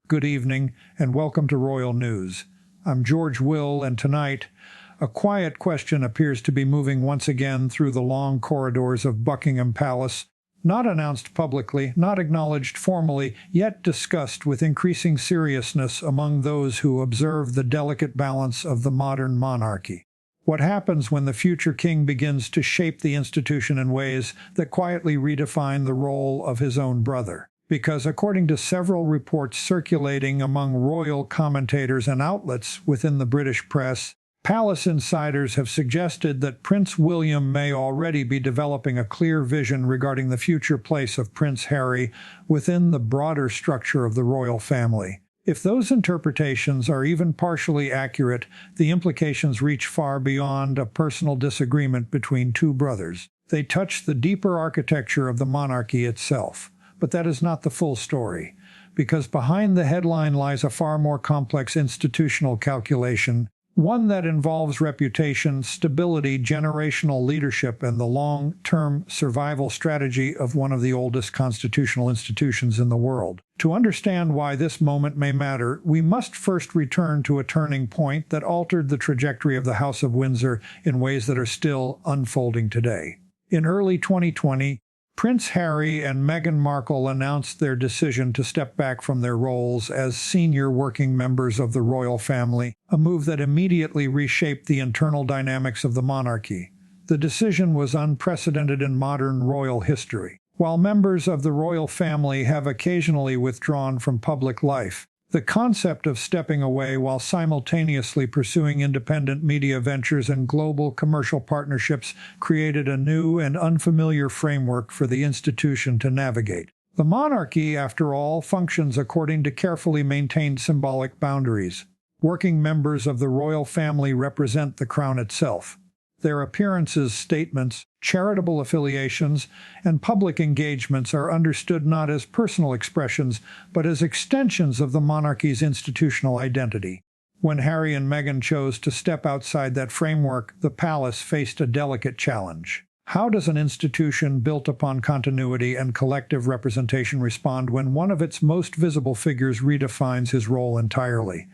good evening, and welcome to Royal News. I'm George Will, and tonight, a quiet question appears to be moving once again through the long corridors of Buckingham Palace, not announced publicly, not acknowledged formally, yet discussed with increasing seriousness among those who observe the delicate balance of the modern monarchy. What happens when the future king begins to shape the institution in ways that quietly redefine the role of his own brother? Because according to several reports circulating among royal commentators and outlets within the British press, palace insiders have suggested that Prince William may already be developing a clear vision regarding the future place of Prince Harry within the broader structure of the royal family. If those interpretations are even partially accurate, the implications reach far beyond a personal disagreement between two brothers. They touch the deeper architecture of the monarchy itself. But that is not the full story, because behind the headline lies a far more complex institutional calculation, one that involves reputation, stability, generational leadership, and the long-term survival strategy of one of the oldest constitutional institutions in the world. To understand why this moment may matter, we must first return to a turning point that altered the trajectory of the House of Windsor in ways that are still unfolding today. In early 2020, Prince Harry and Meghan Markle announced their decision to step back from their roles as senior working members of the royal family, a move that immediately reshaped the internal dynamics of the monarchy. The decision was unprecedented in modern royal history. While members of the royal family have occasionally withdrawn from public life, the concept of stepping away while simultaneously pursuing independent media ventures and global commercial partnerships created a new and unfamiliar framework for the institution to navigate. The monarchy, after all, functions according to carefully maintained symbolic boundaries. Working members of the royal family represent the crown itself. Their appearances, statements, charitable affiliations, and public engagements are understood not as personal expressions, but as extensions of the monarchy's institutional identity. When Harry and Meghan chose to step outside that framework, the palace faced a delicate challenge. How does an institution built upon continuity and collective representation respond when one of its most visible figures redefines his role entirely?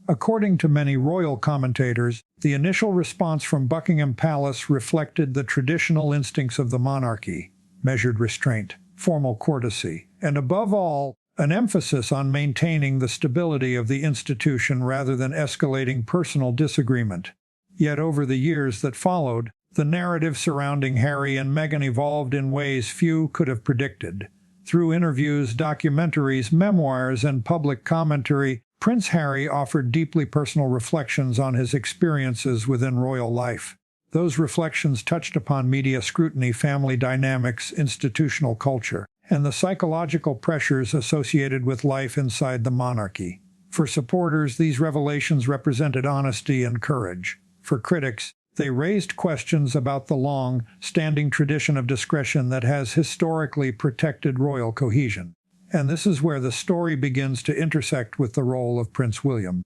According to many royal commentators, the initial response from Buckingham Palace reflected the traditional instincts of the monarchy: measured restraint, formal courtesy, and above all, an emphasis on maintaining the stability of the institution rather than escalating personal disagreement. Yet over the years that followed, the narrative surrounding Harry and Meghan evolved in ways few could have predicted. Through interviews, documentaries, memoirs, and public commentary, Prince Harry offered deeply personal reflections on his experiences within royal life. Those reflections touched upon media scrutiny, family dynamics, institutional culture, and the psychological pressures associated with life inside the monarchy. For supporters, these revelations represented honesty and courage. For critics, they raised questions about the long-standing tradition of discretion that has historically protected royal cohesion. And this is where the story begins to intersect with the role of Prince William.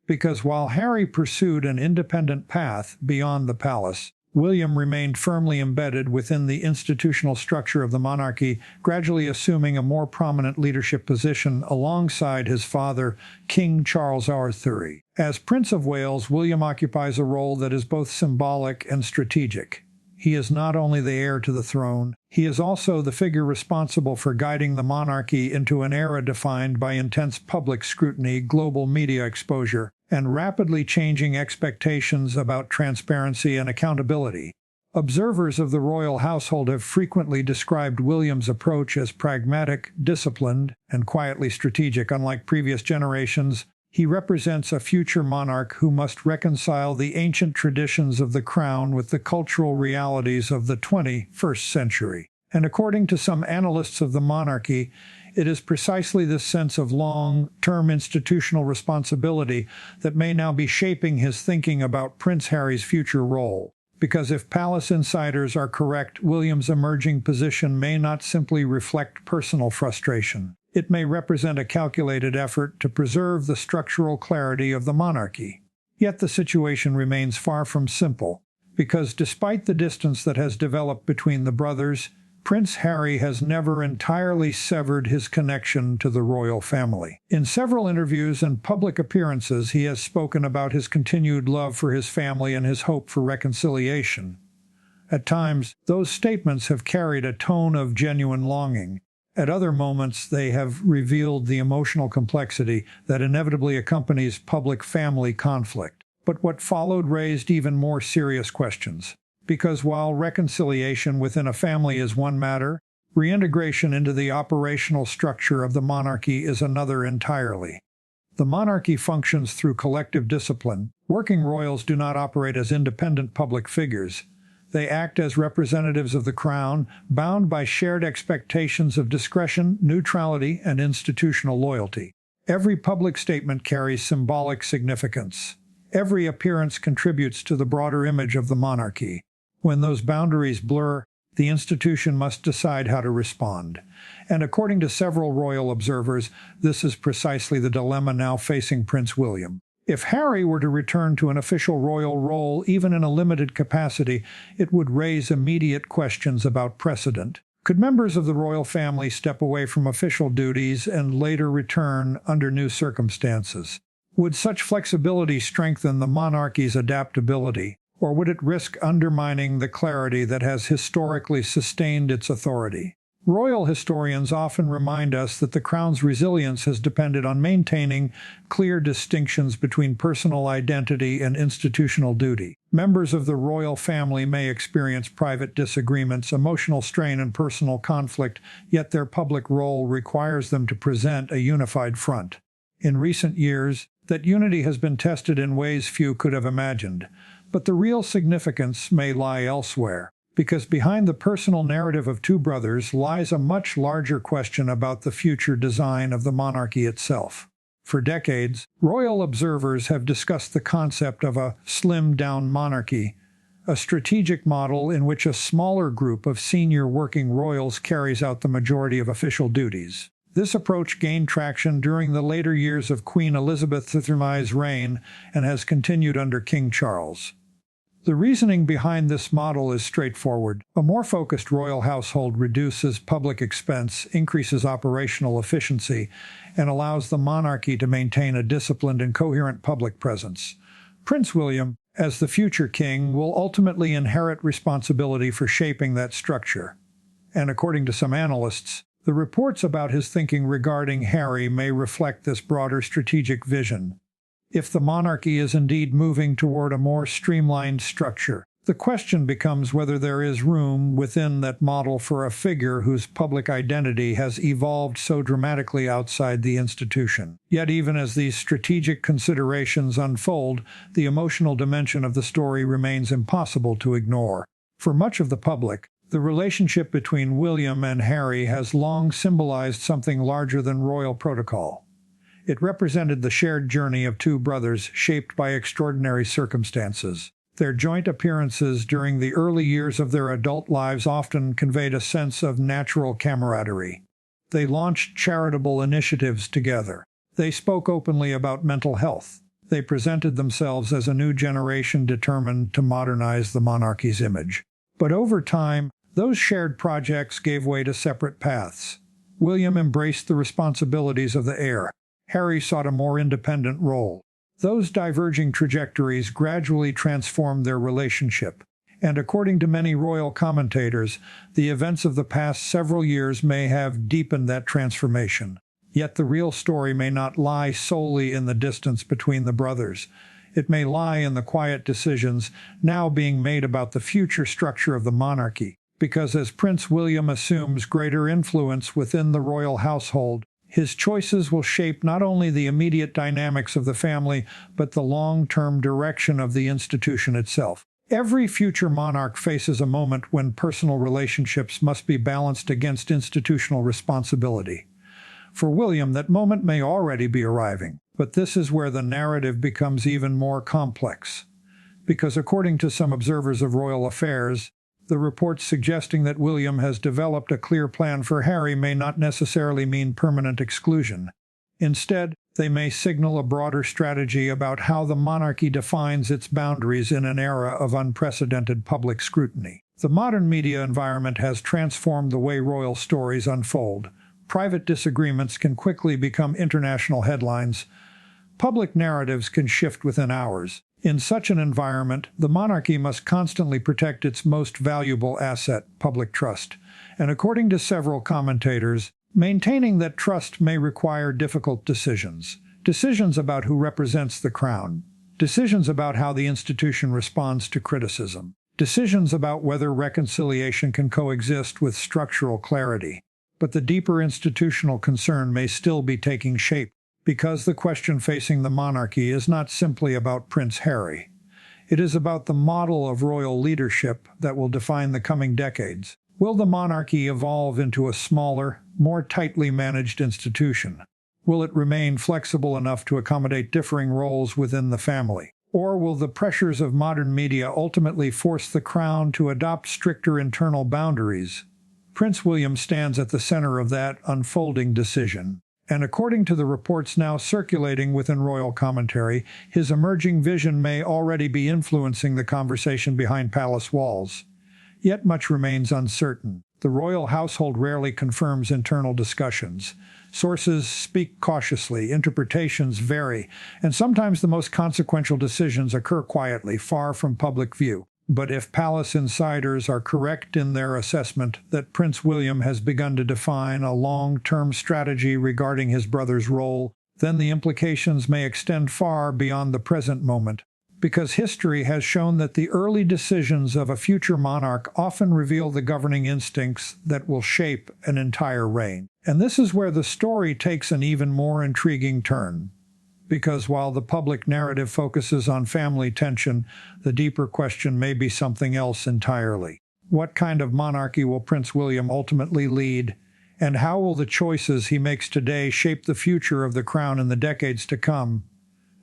Because while Harry pursued an independent path beyond the palace, William remained firmly embedded within the institutional structure of the monarchy, gradually assuming a more prominent leadership position alongside his father, King Charles III. As Prince of Wales, William occupies a role that is both symbolic and strategic. He is not only the heir to the throne, he is also the figure responsible for guiding the monarchy into an era defined by intense public scrutiny, global media exposure, and rapidly changing expectations about transparency and accountability. Observers of the royal household have frequently described William's approach as pragmatic, disciplined, and quietly strategic. Unlike previous generations, he represents a future monarch who must reconcile the ancient traditions of the crown with the cultural realities of the 21st century. And according to some analysts of the monarchy, it is precisely this sense of long-term institutional responsibility that may now be shaping his thinking about Prince Harry's future role. Because if palace insiders are correct, William's emerging position may not simply reflect personal frustration. It may represent a calculated effort to preserve the structural clarity of the monarchy. Yet the situation remains far from simple, because despite the distance that has developed between the brothers, Prince Harry has never entirely severed his connection to the royal family. In several interviews and public appearances, he has spoken about his continued love for his family and his hope for reconciliation. At times, those statements have carried a tone of genuine longing. At other moments, they have revealed the emotional complexity that inevitably accompanies public family conflict. But what followed raised even more serious questions. Because while reconciliation within a family is one matter, reintegration into the operational structure of the monarchy is another entirely. The monarchy functions through collective discipline. Working royals do not operate as independent public figures. They act as representatives of the crown, bound by shared expectations of discretion, neutrality, and institutional loyalty. Every public statement carries symbolic significance. Every appearance contributes to the broader image of the monarchy. When those boundaries blur, the institution must decide how to respond. And according to several royal observers, this is precisely the dilemma now facing Prince William. If Harry were to return to an official royal role, even in a limited capacity, it would raise immediate questions about precedent. Could members of the royal family step away from official duties and later return under new circumstances? Would such flexibility strengthen the monarchy's adaptability? Or would it risk undermining the clarity that has historically sustained its authority? Royal historians often remind us that the crown's resilience has depended on maintaining clear distinctions between personal identity and institutional duty. Members of the royal family may experience private disagreements, emotional strain, and personal conflict, yet their public role requires them to present a unified front. In recent years, that unity has been tested in ways few could have imagined. But the real significance may lie elsewhere, because behind the personal narrative of two brothers lies a much larger question about the future design of the monarchy itself. For decades, royal observers have discussed the concept of a slimmed-down monarchy, a strategic model in which a smaller group of senior working royals carries out the majority of official duties. This approach gained traction during the later years of Queen Elizabeth III's reign and has continued under King Charles. The reasoning behind this model is straightforward. A more focused royal household reduces public expense, increases operational efficiency, and allows the monarchy to maintain a disciplined and coherent public presence. Prince William, as the future king, will ultimately inherit responsibility for shaping that structure. And according to some analysts, the reports about his thinking regarding Harry may reflect this broader strategic vision. If the monarchy is indeed moving toward a more streamlined structure, the question becomes whether there is room within that model for a figure whose public identity has evolved so dramatically outside the institution. Yet even as these strategic considerations unfold, the emotional dimension of the story remains impossible to ignore. For much of the public, the relationship between William and Harry has long symbolized something larger than royal protocol. It represented the shared journey of two brothers shaped by extraordinary circumstances. Their joint appearances during the early years of their adult lives often conveyed a sense of natural camaraderie. They launched charitable initiatives together. They spoke openly about mental health. They presented themselves as a new generation determined to modernize the monarchy's image. But over time, those shared projects gave way to separate paths. William embraced the responsibilities of the heir. Harry sought a more independent role. Those diverging trajectories gradually transformed their relationship, and according to many royal commentators, the events of the past several years may have deepened that transformation. Yet the real story may not lie solely in the distance between the brothers. It may lie in the quiet decisions now being made about the future structure of the monarchy, because as Prince William assumes greater influence within the royal household, his choices will shape not only the immediate dynamics of the family, but the long-term direction of the institution itself. Every future monarch faces a moment when personal relationships must be balanced against institutional responsibility. For William, that moment may already be arriving, but this is where the narrative becomes even more complex. Because according to some observers of royal affairs, the reports suggesting that William has developed a clear plan for Harry may not necessarily mean permanent exclusion. Instead, they may signal a broader strategy about how the monarchy defines its boundaries in an era of unprecedented public scrutiny. The modern media environment has transformed the way royal stories unfold. Private disagreements can quickly become international headlines. Public narratives can shift within hours. In such an environment, the monarchy must constantly protect its most valuable asset, public trust. And according to several commentators, maintaining that trust may require difficult decisions. Decisions about who represents the crown. Decisions about how the institution responds to criticism. Decisions about whether reconciliation can coexist with structural clarity. But the deeper institutional concern may still be taking shape, because the question facing the monarchy is not simply about Prince Harry. It is about the model of royal leadership that will define the coming decades. Will the monarchy evolve into a smaller, more tightly managed institution? Will it remain flexible enough to accommodate differing roles within the family? Or will the pressures of modern media ultimately force the crown to adopt stricter internal boundaries? Prince William stands at the center of that unfolding decision. And according to the reports now circulating within royal commentary, his emerging vision may already be influencing the conversation behind palace walls. Yet much remains uncertain. The royal household rarely confirms internal discussions. Sources speak cautiously, interpretations vary, and sometimes the most consequential decisions occur quietly, far from public view. But if palace insiders are correct in their assessment that Prince William has begun to define a long-term strategy regarding his brother's role, then the implications may extend far beyond the present moment, because history has shown that the early decisions of a future monarch often reveal the governing instincts that will shape an entire reign. And this is where the story takes an even more intriguing turn. Because while the public narrative focuses on family tension, the deeper question may be something else entirely. What kind of monarchy will Prince William ultimately lead? And how will the choices he makes today shape the future of the crown in the decades to come?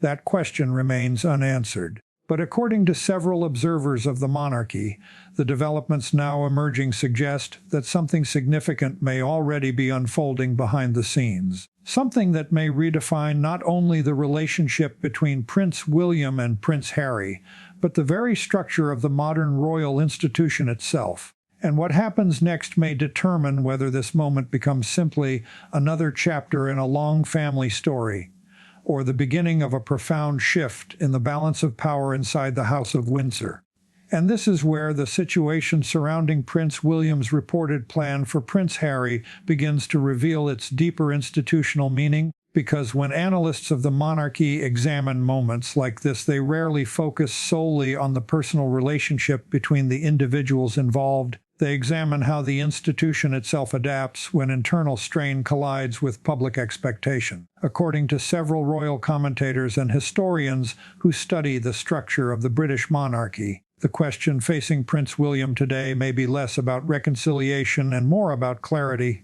That question remains unanswered. But according to several observers of the monarchy, the developments now emerging suggest that something significant may already be unfolding behind the scenes. Something that may redefine not only the relationship between Prince William and Prince Harry, but the very structure of the modern royal institution itself. And what happens next may determine whether this moment becomes simply another chapter in a long family story, or the beginning of a profound shift in the balance of power inside the House of Windsor. And this is where the situation surrounding Prince William's reported plan for Prince Harry begins to reveal its deeper institutional meaning, because when analysts of the monarchy examine moments like this, they rarely focus solely on the personal relationship between the individuals involved. They examine how the institution itself adapts when internal strain collides with public expectation. According to several royal commentators and historians who study the structure of the British monarchy, the question facing Prince William today may be less about reconciliation and more about clarity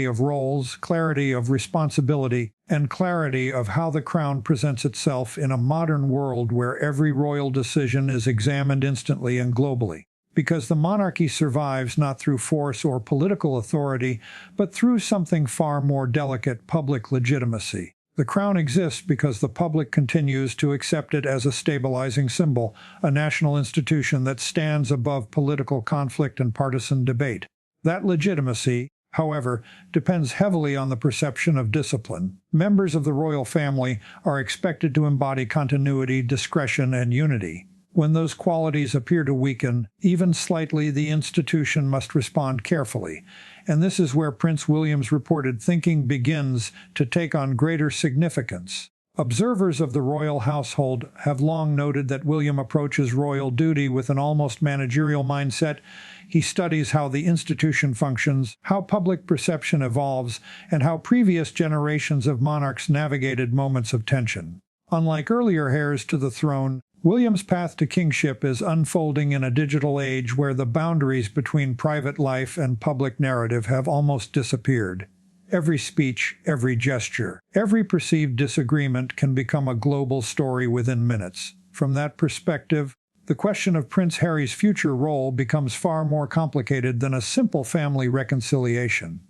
of roles, clarity of responsibility, and clarity of how the crown presents itself in a modern world where every royal decision is examined instantly and globally. Because the monarchy survives not through force or political authority, but through something far more delicate, public legitimacy. The crown exists because the public continues to accept it as a stabilizing symbol, a national institution that stands above political conflict and partisan debate. That legitimacy, however, depends heavily on the perception of discipline. Members of the royal family are expected to embody continuity, discretion, and unity. When those qualities appear to weaken, even slightly, the institution must respond carefully. And this is where Prince William's reported thinking begins to take on greater significance. Observers of the royal household have long noted that William approaches royal duty with an almost managerial mindset. He studies how the institution functions, how public perception evolves, and how previous generations of monarchs navigated moments of tension. Unlike earlier heirs to the throne, William's path to kingship is unfolding in a digital age where the boundaries between private life and public narrative have almost disappeared. Every speech, every gesture, every perceived disagreement can become a global story within minutes. From that perspective, the question of Prince Harry's future role becomes far more complicated than a simple family reconciliation.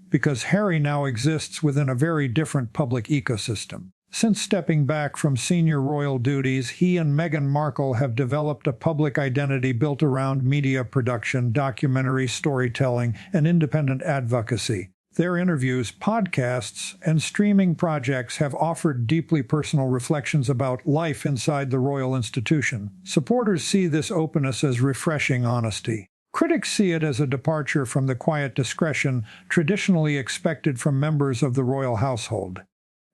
Because Harry now exists within a very different public ecosystem. Since stepping back from senior royal duties, he and Meghan Markle have developed a public identity built around media production, documentary storytelling, and independent advocacy. Their interviews, podcasts, and streaming projects have offered deeply personal reflections about life inside the royal institution. Supporters see this openness as refreshing honesty. Critics see it as a departure from the quiet discretion traditionally expected from members of the royal household.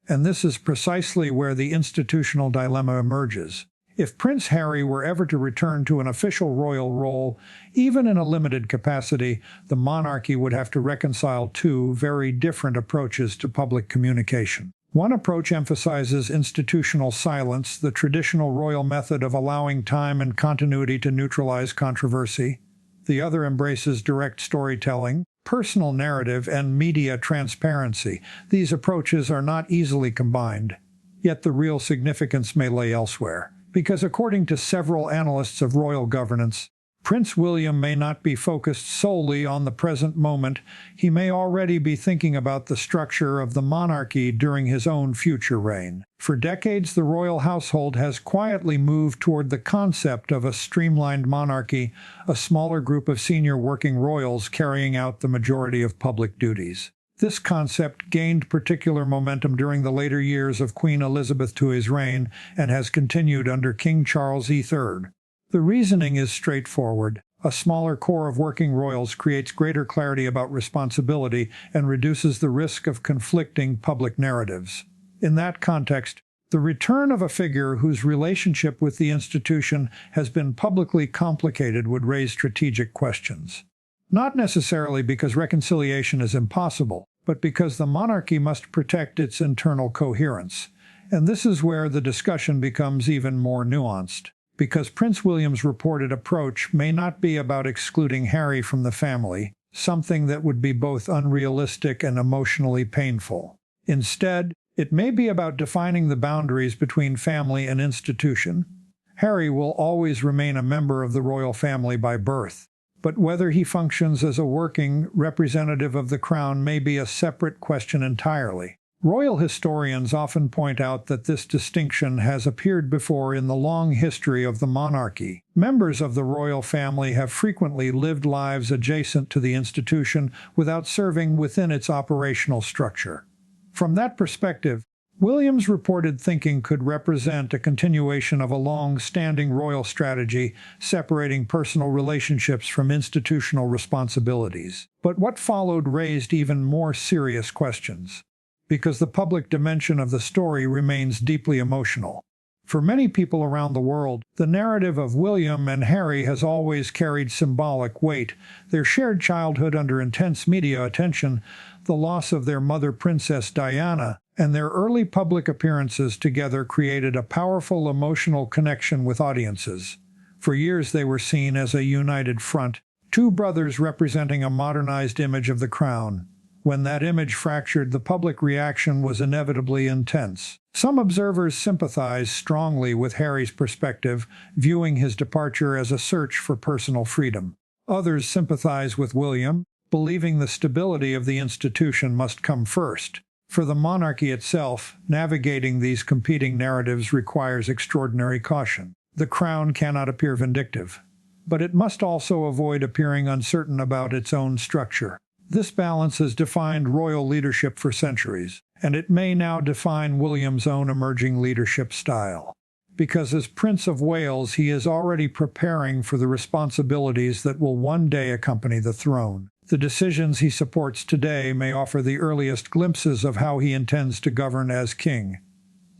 And this is precisely where the institutional dilemma emerges. If Prince Harry were ever to return to an official royal role, even in a limited capacity, the monarchy would have to reconcile two very different approaches to public communication. One approach emphasizes institutional silence, the traditional royal method of allowing time and continuity to neutralize controversy. The other embraces direct storytelling, personal narrative, and media transparency. These approaches are not easily combined. Yet the real significance may lay elsewhere. Because according to several analysts of royal governance, Prince William may not be focused solely on the present moment. He may already be thinking about the structure of the monarchy during his own future reign. For decades, the royal household has quietly moved toward the concept of a streamlined monarchy, a smaller group of senior working royals carrying out the majority of public duties. This concept gained particular momentum during the later years of Queen Elizabeth II's reign and has continued under King Charles III. The reasoning is straightforward. A smaller core of working royals creates greater clarity about responsibility and reduces the risk of conflicting public narratives. In that context, the return of a figure whose relationship with the institution has been publicly complicated would raise strategic questions. Not necessarily because reconciliation is impossible, but because the monarchy must protect its internal coherence. And this is where the discussion becomes even more nuanced. Because Prince William's reported approach may not be about excluding Harry from the family, something that would be both unrealistic and emotionally painful. Instead, it may be about defining the boundaries between family and institution. Harry will always remain a member of the royal family by birth, but whether he functions as a working representative of the crown may be a separate question entirely. Royal historians often point out that this distinction has appeared before in the long history of the monarchy. Members of the royal family have frequently lived lives adjacent to the institution without serving within its operational structure. From that perspective, William's reported thinking could represent a continuation of a long-standing royal strategy separating personal relationships from institutional responsibilities. But what followed raised even more serious questions, because the public dimension of the story remains deeply emotional. For many people around the world, the narrative of William and Harry has always carried symbolic weight. Their shared childhood under intense media attention, the loss of their mother Princess Diana, and their early public appearances together created a powerful emotional connection with audiences. For years they were seen as a united front, two brothers representing a modernized image of the crown. When that image fractured, the public reaction was inevitably intense. Some observers sympathized strongly with Harry's perspective, viewing his departure as a search for personal freedom. Others sympathize with William, believing the stability of the institution must come first. For the monarchy itself, navigating these competing narratives requires extraordinary caution. The crown cannot appear vindictive, but it must also avoid appearing uncertain about its own structure. This balance has defined royal leadership for centuries, and it may now define William's own emerging leadership style. Because as Prince of Wales, he is already preparing for the responsibilities that will one day accompany the throne. The decisions he supports today may offer the earliest glimpses of how he intends to govern as king.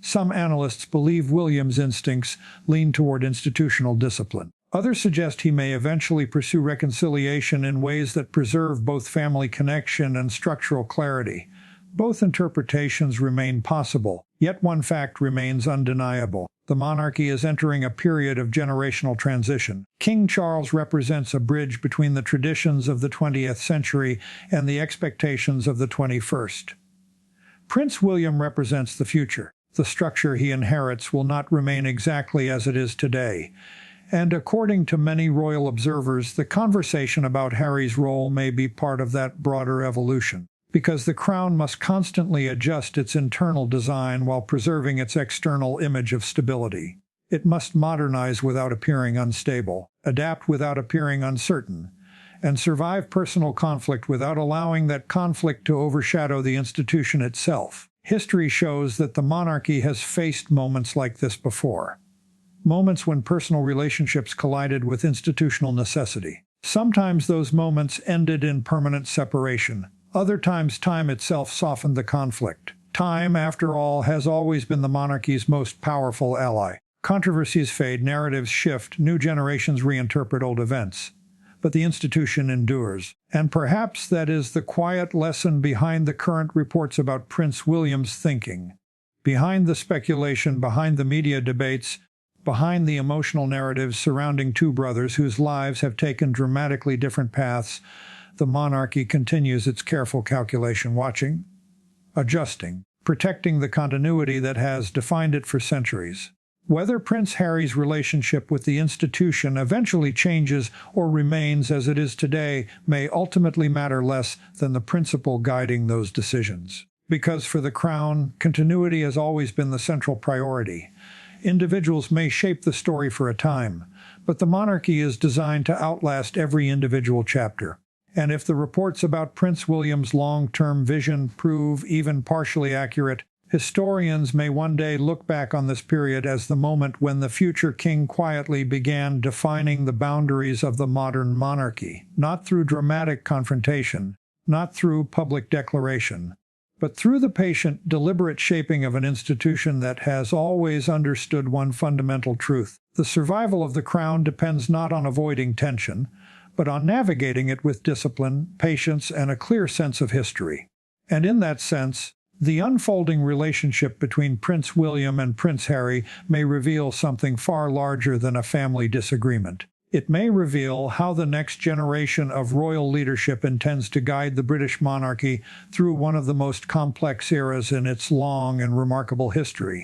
Some analysts believe William's instincts lean toward institutional discipline. Others suggest he may eventually pursue reconciliation in ways that preserve both family connection and structural clarity. Both interpretations remain possible, yet one fact remains undeniable. The monarchy is entering a period of generational transition. King Charles represents a bridge between the traditions of the 20th century and the expectations of the 21st. Prince William represents the future. The structure he inherits will not remain exactly as it is today. And according to many royal observers, the conversation about Harry's role may be part of that broader evolution. because the crown must constantly adjust its internal design while preserving its external image of stability. It must modernize without appearing unstable, adapt without appearing uncertain, and survive personal conflict without allowing that conflict to overshadow the institution itself. History shows that the monarchy has faced moments like this before. Moments when personal relationships collided with institutional necessity. Sometimes those moments ended in permanent separation. Other times time itself softened the conflict. Time, after all, has always been the monarchy's most powerful ally. Controversies fade, narratives shift, new generations reinterpret old events. But the institution endures. And perhaps that is the quiet lesson behind the current reports about Prince William's thinking. Behind the speculation, behind the media debates, behind the emotional narratives surrounding two brothers whose lives have taken dramatically different paths, the monarchy continues its careful calculation, watching, adjusting, protecting the continuity that has defined it for centuries. Whether Prince Harry's relationship with the institution eventually changes or remains as it is today may ultimately matter less than the principle guiding those decisions. Because for the Crown, continuity has always been the central priority. Individuals may shape the story for a time, but the monarchy is designed to outlast every individual chapter. And if the reports about Prince William's long-term vision prove even partially accurate, historians may one day look back on this period as the moment when the future king quietly began defining the boundaries of the modern monarchy, not through dramatic confrontation, not through public declaration, but through the patient, deliberate shaping of an institution that has always understood one fundamental truth. The survival of the crown depends not on avoiding tension, but on navigating it with discipline, patience, and a clear sense of history. And in that sense, the unfolding relationship between Prince William and Prince Harry may reveal something far larger than a family disagreement. It may reveal how the next generation of royal leadership intends to guide the British monarchy through one of the most complex eras in its long and remarkable history.